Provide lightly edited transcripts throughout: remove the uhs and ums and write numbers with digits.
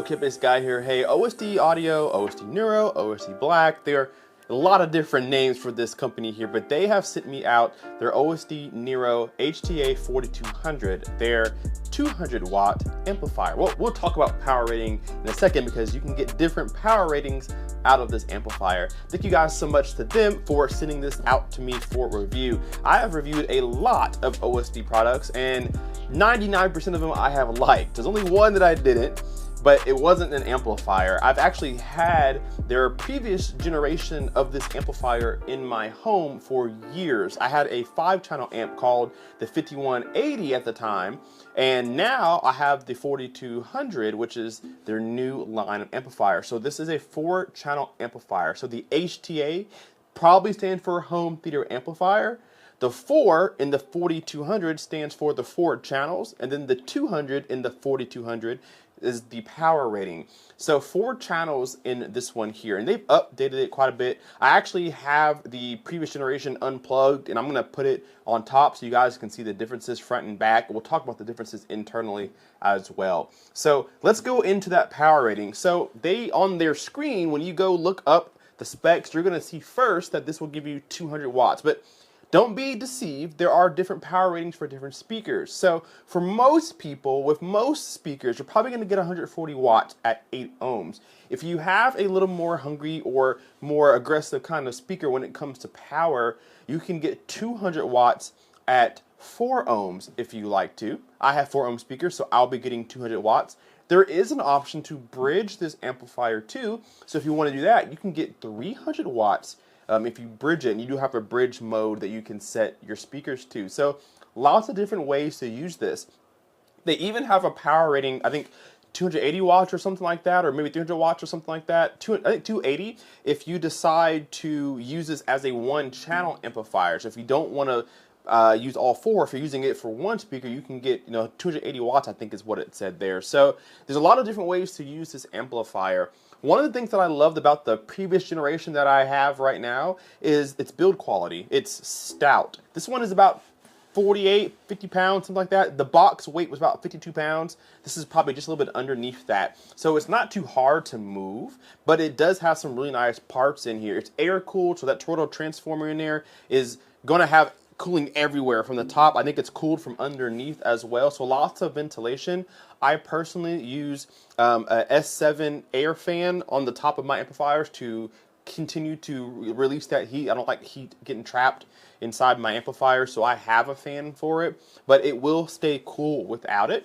kit-based guy here. Hey, OSD Audio, OSD Nero, OSD Black, they're a lot of different names for this company here, but they have sent me out their OSD Nero HTA 4200, their 200 watt amplifier. Well, we'll talk about power rating in a second because you can get different power ratings out of this amplifier. Thank you guys so much to them for sending this out to me for review. I have reviewed a lot of OSD products and 99% of them I have liked. There's only one that I didn't, but it wasn't an amplifier. I've actually had their previous generation of this amplifier in my home for years. I had a 5-channel amp called the 5180 at the time, and now I have the 4200, which is their new line of amplifier. So this is a 4-channel amplifier. So the HTA probably stands for home theater amplifier. The 4 in the 4200 stands for the 4 channels, and then the 200 in the 4200 is the power rating. So 4 channels in this one here, and they've updated it quite a bit. I actually have the previous generation unplugged, and I'm gonna put it on top so you guys can see the differences front and back. We'll talk about the differences internally as well. So let's go into that power rating. So they, on their screen, when you go look up the specs, you're gonna see first that this will give you 200 watts, but don't be deceived, there are different power ratings for different speakers. So for most people, with most speakers, you're probably gonna get 140 watts at 8 ohms. If you have a little more hungry or more aggressive kind of speaker when it comes to power, you can get 200 watts at 4 ohms if you like to. I have 4 ohm speakers, so I'll be getting 200 watts. There is an option to bridge this amplifier too. So if you wanna do that, you can get 300 watts if you bridge it, and you do have a bridge mode that you can set your speakers to. So lots of different ways to use this. They even have a power rating, I think 280 watts or something like that, or maybe 300 watts or something like that. I think 280 if you decide to use this as a 1-channel amplifier. So if you don't want to use all 4, if you're using it for 1 speaker, you can get 280 watts, I think is what it said there. So there's a lot of different ways to use this amplifier. One of the things that I loved about the previous generation that I have right now is its build quality. It's stout. This one is about 48, 50 pounds, something like that. The box weight was about 52 pounds. This is probably just a little bit underneath that. So it's not too hard to move, but it does have some really nice parts in here. It's air cooled, so that turtle transformer in there is going to have cooling everywhere from the top. I think it's cooled from underneath as well, so lots of ventilation. I personally use a S7 air fan on the top of my amplifiers to continue to release that heat. I don't like heat getting trapped inside my amplifier, so I have a fan for it, but it will stay cool without it.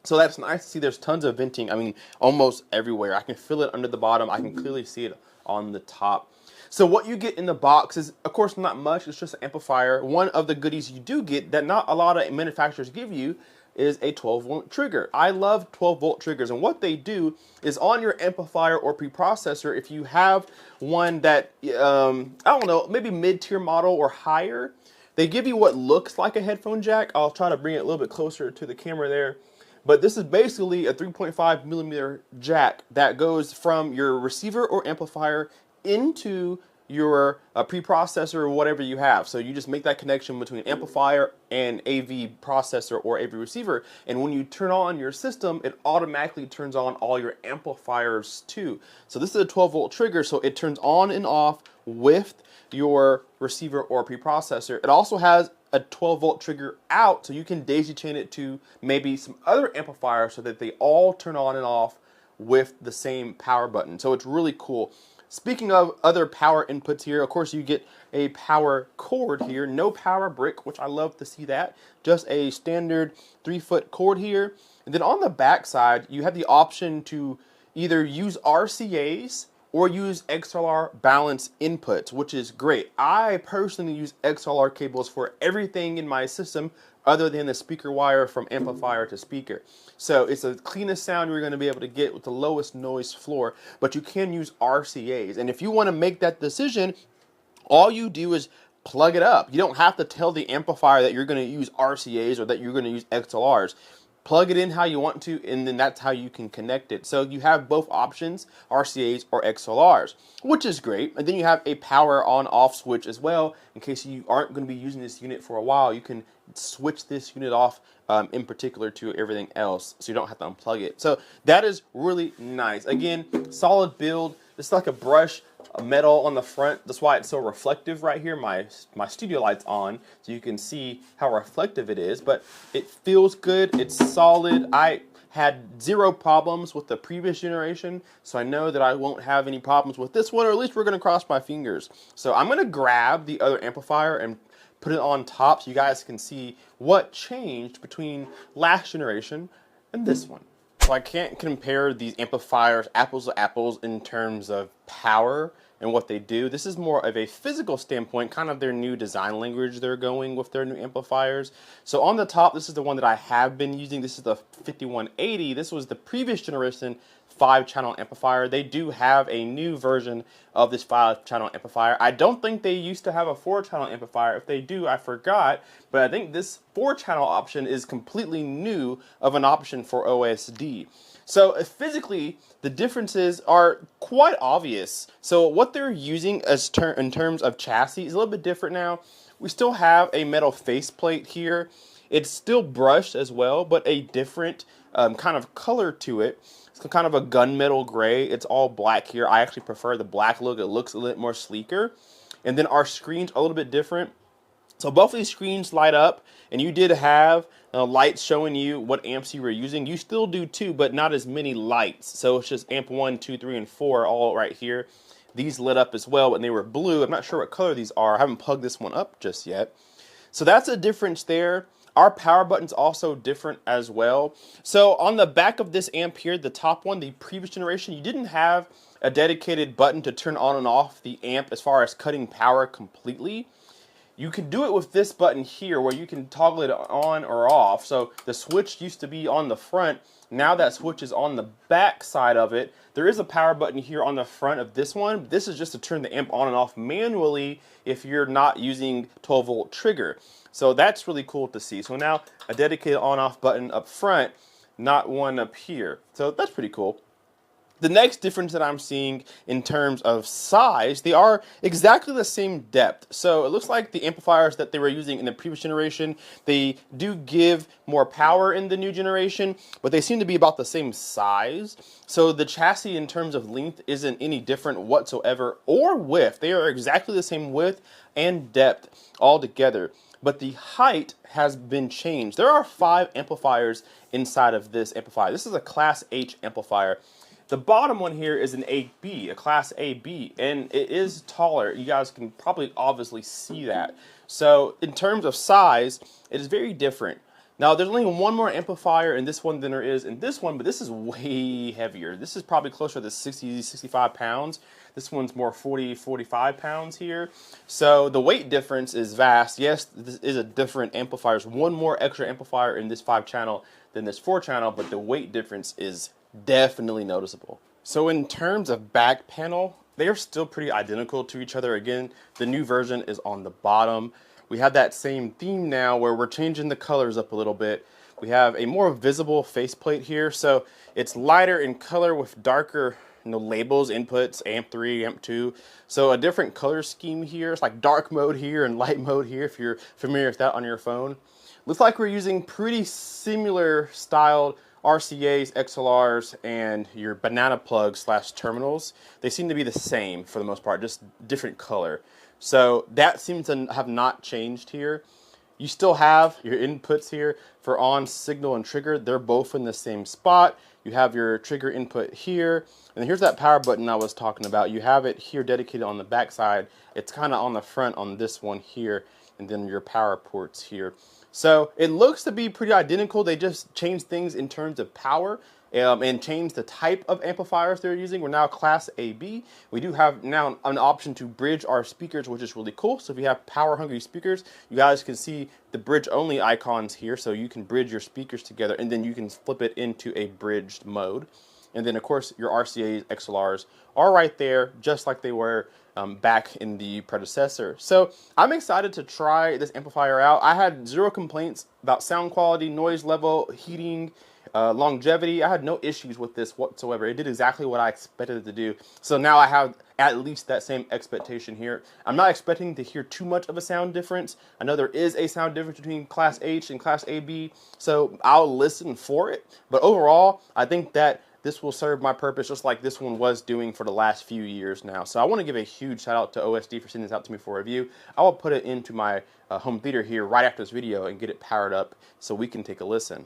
So that's nice to see. There's tons of venting, I mean, almost everywhere. I can feel it under the bottom. I can clearly see it on the top. So what you get in the box is, of course, not much. It's just an amplifier. One of the goodies you do get that not a lot of manufacturers give you is a 12-volt trigger. I love 12-volt triggers, and what they do is on your amplifier or preprocessor, if you have one that, I don't know, maybe mid-tier model or higher, they give you what looks like a headphone jack. I'll try to bring it a little bit closer to the camera there. But this is basically a 3.5 millimeter jack that goes from your receiver or amplifier into your preprocessor or whatever you have. So you just make that connection between amplifier and AV processor or AV receiver, and when you turn on your system, it automatically turns on all your amplifiers too. So this is a 12-volt trigger, so it turns on and off with your receiver or preprocessor. It also has a 12-volt trigger out, so you can daisy chain it to maybe some other amplifiers so that they all turn on and off with the same power button. So it's really cool. Speaking of other power inputs here, of course you get a power cord here, no power brick, which I love to see that. Just a standard 3-foot cord here. And then on the back side, you have the option to either use RCAs or use XLR balance inputs, which is great. I personally use XLR cables for everything in my system other than the speaker wire from amplifier to speaker. So it's the cleanest sound you're gonna be able to get with the lowest noise floor, but you can use RCAs. And if you wanna make that decision, all you do is plug it up. You don't have to tell the amplifier that you're gonna use RCAs or that you're gonna use XLRs. plug it in how you want to, and then that's how you can connect it. So you have both options, RCAs or XLRs, which is great. And then you have a power on off switch as well. In case you aren't going to be using this unit for a while, you can switch this unit off in particular to everything else, so you don't have to unplug it. So that is really nice. Again, solid build. It's like a brush metal on the front. That's why it's so reflective right here. My studio light's on, so you can see how reflective it is, but it feels good. It's solid. I had zero problems with the previous generation, so I know that I won't have any problems with this one, or at least we're going to cross my fingers. So I'm going to grab the other amplifier and put it on top so you guys can see what changed between last generation and this one. So I can't compare these amplifiers apples to apples in terms of power and what they do. This is more of a physical standpoint, kind of their new design language they're going with their new amplifiers. So on the top, this is the one that I have been using. This is the 5180. This was the previous generation 5-channel amplifier. They do have a new version of this 5-channel amplifier. I don't think they used to have a 4-channel amplifier. If they do, I forgot. But I think this 4-channel option is completely new of an option for OSD. So physically, the differences are quite obvious. So what they're using as in terms of chassis is a little bit different now. We still have a metal faceplate here. It's still brushed as well, but a different kind of color to it. It's kind of a gunmetal gray. It's all black here. I actually prefer the black look. It looks a little more sleeker. And then our screens are a little bit different. So both of these screens light up, and you did have lights showing you what amps you were using. You still do too, but not as many lights. So it's just amp 1, 2, 3, and 4 all right here. These lit up as well, and they were blue. I'm not sure what color these are. I haven't plugged this one up just yet. So that's a difference there. Our power button's also different as well. So on the back of this amp here, the top one, the previous generation, you didn't have a dedicated button to turn on and off the amp as far as cutting power completely. You can do it with this button here where you can toggle it on or off. So the switch used to be on the front. Now that switch is on the back side of it. There is a power button here on the front of this one. This is just to turn the amp on and off manually if you're not using 12-volt trigger. So that's really cool to see. So now a dedicated on-off button up front, not one up here. So that's pretty cool. The next difference that I'm seeing in terms of size, they are exactly the same depth. So it looks like the amplifiers that they were using in the previous generation, they do give more power in the new generation, but they seem to be about the same size. So the chassis in terms of length isn't any different whatsoever, or width. They are exactly the same width and depth altogether. But the height has been changed. There are 5 amplifiers inside of this amplifier. This is a Class H amplifier. The bottom one here is an AB, a Class AB, and it is taller. You guys can probably obviously see that. So in terms of size, it is very different. Now there's only one more amplifier in this one than there is in this one, but this is way heavier. This is probably closer to 60, 65 pounds. This one's more 40, 45 pounds here. So the weight difference is vast. Yes, this is a different amplifier. There's one more extra amplifier in this 5-channel than this 4-channel, but the weight difference is definitely noticeable. So in terms of back panel, they are still pretty identical to each other. Again, the new version is on the bottom. We have that same theme now where we're changing the colors up a little bit. We have a more visible faceplate here, so it's lighter in color with darker labels, inputs, amp 3, amp 2. So a different color scheme here. It's like dark mode here and light mode here if you're familiar with that on your phone. Looks like we're using pretty similar styled RCAs, XLRs, and your banana plugs / terminals. They seem to be the same for the most part, just different color. So that seems to have not changed here. You still have your inputs here for on, signal, and trigger. They're both in the same spot. You have your trigger input here. And here's that power button I was talking about. You have it here dedicated on the back side. It's kind of on the front on this one here. And then your power ports here. So it looks to be pretty identical. They just changed things in terms of power and changed the type of amplifiers they're using. We're now Class AB. We do have now an option to bridge our speakers, which is really cool. So if you have power hungry speakers, you guys can see the bridge only icons here. So you can bridge your speakers together and then you can flip it into a bridged mode. And then of course your RCA's, XLRs are right there, just like they were back in the predecessor. So I'm excited to try this amplifier out. I had zero complaints about sound quality, noise level, heating, longevity. I had no issues with this whatsoever. It did exactly what I expected it to do. So now I have at least that same expectation here. I'm not expecting to hear too much of a sound difference. I know there is a sound difference between Class H and Class AB, so I'll listen for it. But overall, I think that this will serve my purpose just like this one was doing for the last few years now. So I want to give a huge shout out to OSD for sending this out to me for review. I will put it into my home theater here right after this video and get it powered up so we can take a listen.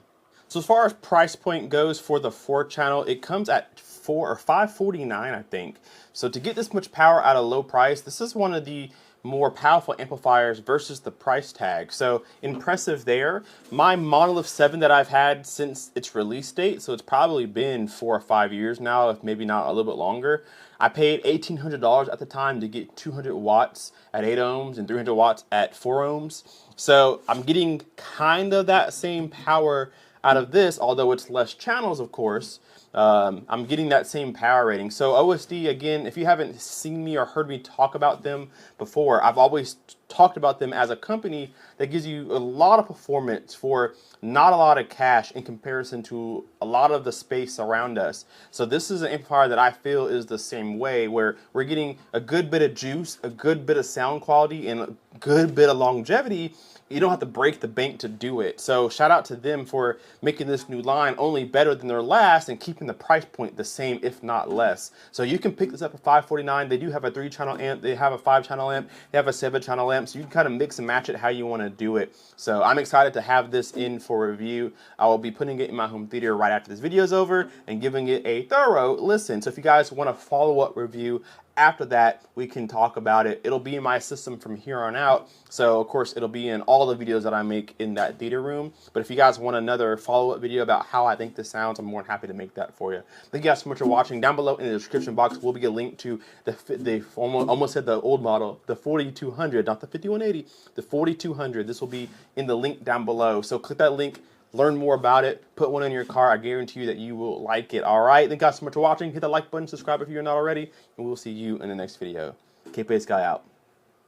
So as far as price point goes for the 4-channel, it comes at $549, I think. So to get this much power at a low price, this is one of the more powerful amplifiers versus the price tag. So impressive there. My Monolith 7 that I've had since its release date, so it's probably been 4 or 5 years now, if maybe not a little bit longer. I paid $1,800 at the time to get 200 watts at 8 ohms and 300 watts at 4 ohms. So I'm getting kind of that same power out of this, although it's less channels, of course. I'm getting that same power rating. So OSD, again, if you haven't seen me or heard me talk about them before, I've always talked about them as a company that gives you a lot of performance for not a lot of cash in comparison to a lot of the space around us. So this is an amplifier that I feel is the same way, where we're getting a good bit of juice, a good bit of sound quality, and a good bit of longevity. You don't have to break the bank to do it. So shout out to them for making this new line only better than their last and keeping the price point the same, if not less. So you can pick this up at $549. They do have a 3-channel amp, they have a 5-channel amp, they have a 7-channel amp, so you can kind of mix and match it how you want to do it. So I'm excited to have this in for review. I will be putting it in my home theater right after this video is over and giving it a thorough listen. So if you guys want a follow-up review after that, we can talk about it. It'll be in my system from here on out. So of course it'll be in all the videos that I make in that theater room. But if you guys want another follow-up video about how I think this sounds, I'm more than happy to make that for you. Thank you guys so much for watching. Down below in the description box will be a link to the almost said the old model, the 4200, not the 5180, the 4200. This will be in the link down below. So click that link, learn more about it, put one in your car. I guarantee you that you will like it. All right, thank you guys so much for watching. Hit that like button, subscribe if you're not already, and we'll see you in the next video. K-Pace Guy out.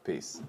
Peace.